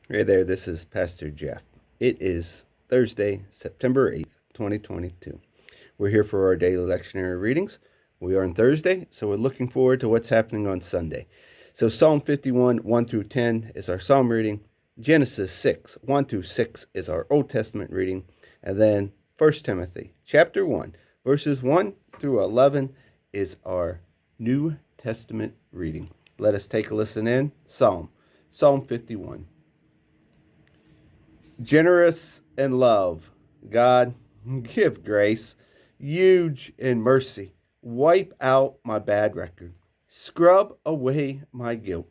Hey there, this is Pastor Jeff. It is Thursday, September 8th, 2022. We're here for our daily lectionary readings. We are on Thursday, so we're looking forward to what's happening on Sunday. So Psalm 51, 1 through 10 is our psalm reading. Genesis 6, 1 through 6 is our Old Testament reading. And then 1 Timothy chapter 1, verses 1 through 11 is our New Testament reading. Let us take a listen in. Psalm 51. Generous in love, God, give grace, huge in mercy. Wipe out my bad record. Scrub away my guilt.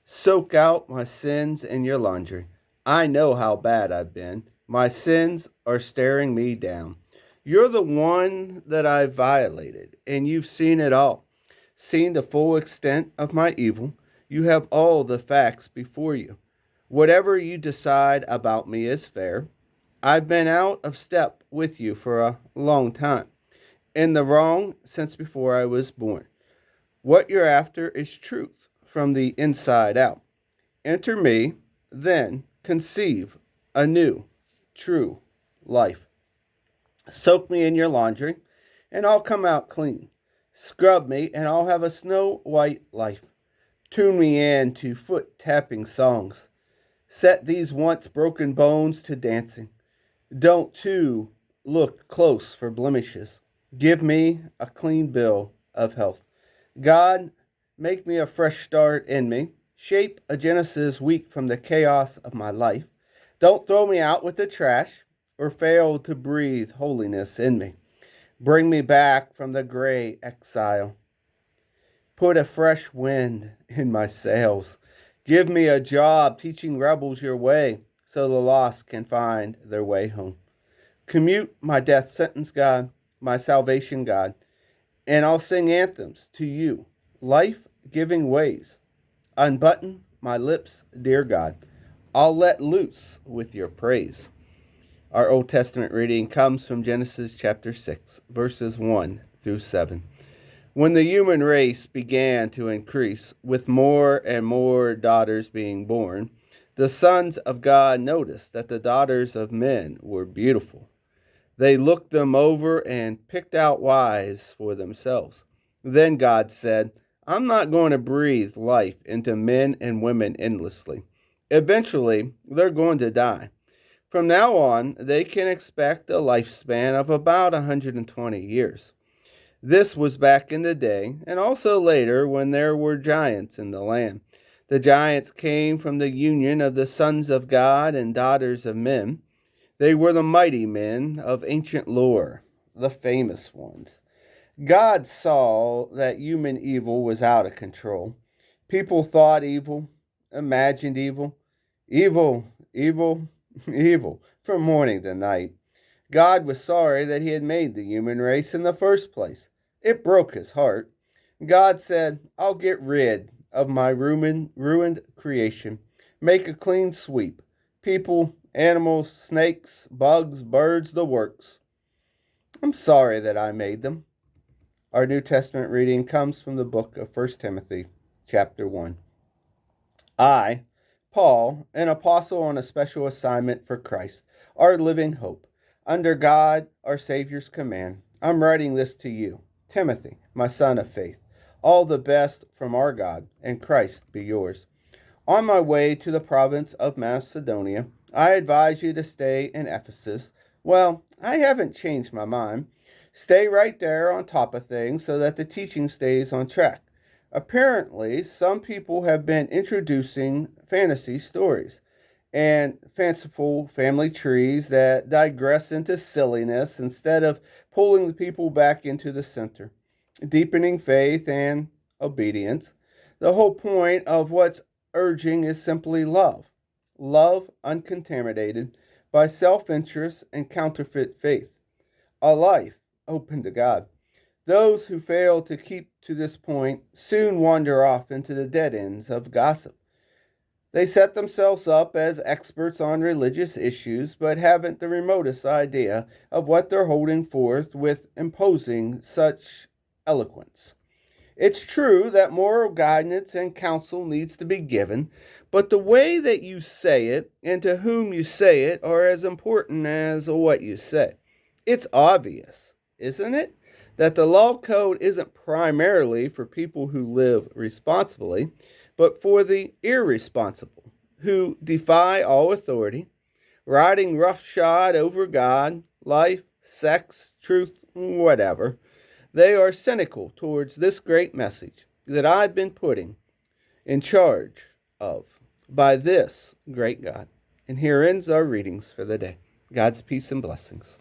Soak out my sins in your laundry. I know how bad I've been. My sins are staring me down. You're the one that I've violated, and you've seen it all. Seen the full extent of my evil. You have all the facts before you. Whatever you decide about me is fair. I've been out of step with you for a long time, in the wrong since before I was born. What you're after is truth from the inside out. Enter me, then conceive a new, true life. Soak me in your laundry, and I'll come out clean. Scrub me, and I'll have a snow white life. Tune me in to foot tapping songs. Set these once broken bones to dancing. Don't, too, look close for blemishes. Give me a clean bill of health. God, make me a fresh start in me. Shape a Genesis week from the chaos of my life. Don't throw me out with the trash or fail to breathe holiness in me. Bring me back from the gray exile. Put a fresh wind in my sails. Give me a job teaching rebels your way so the lost can find their way home. Commute my death sentence, God, my salvation, God, and I'll sing anthems to you, life-giving ways. Unbutton my lips, dear God. I'll let loose with your praise. Our Old Testament reading comes from Genesis chapter 6, verses 1 through 7. When the human race began to increase, with more and more daughters being born, the sons of God noticed that the daughters of men were beautiful. They looked them over and picked out wives for themselves. Then God said, I'm not going to breathe life into men and women endlessly. Eventually, they're going to die. From now on, they can expect a lifespan of about 120 years. This was back in the day, and also later when there were giants in the land. The giants came from the union of the sons of God and daughters of men. They were the mighty men of ancient lore, the famous ones. God saw that human evil was out of control. People thought evil, imagined evil, evil, evil, evil, from morning to night. God was sorry that he had made the human race in the first place. It broke his heart. God said, I'll get rid of my ruined creation, make a clean sweep. People, animals, snakes, bugs, birds, the works. I'm sorry that I made them. Our New Testament reading comes from the book of 1 Timothy, chapter 1. I, Paul, an apostle on a special assignment for Christ, our living hope, under God, our Savior's command, I'm writing this to you, Timothy, my son of faith. All the best from our God, and Christ be yours. On my way to the province of Macedonia, I advise you to stay in Ephesus. Well, I haven't changed my mind. Stay right there on top of things so that the teaching stays on track. Apparently, some people have been introducing fantasy stories and fanciful family trees that digress into silliness instead of pulling the people back into the center, deepening faith and obedience. The whole point of what's urging is simply love. Love uncontaminated by self interest and counterfeit faith. A life open to God. Those who fail to keep to this point soon wander off into the dead ends of gossip. They set themselves up as experts on religious issues, but haven't the remotest idea of what they're holding forth with imposing such eloquence. It's true that moral guidance and counsel needs to be given, but the way that you say it and to whom you say it are as important as what you say. It's obvious, isn't it, that the law code isn't primarily for people who live responsibly, but for the irresponsible who defy all authority, riding roughshod over God, life, sex, truth, whatever. They are cynical towards this great message that I've been putting in charge of by this great God. And here ends our readings for the day. God's peace and blessings.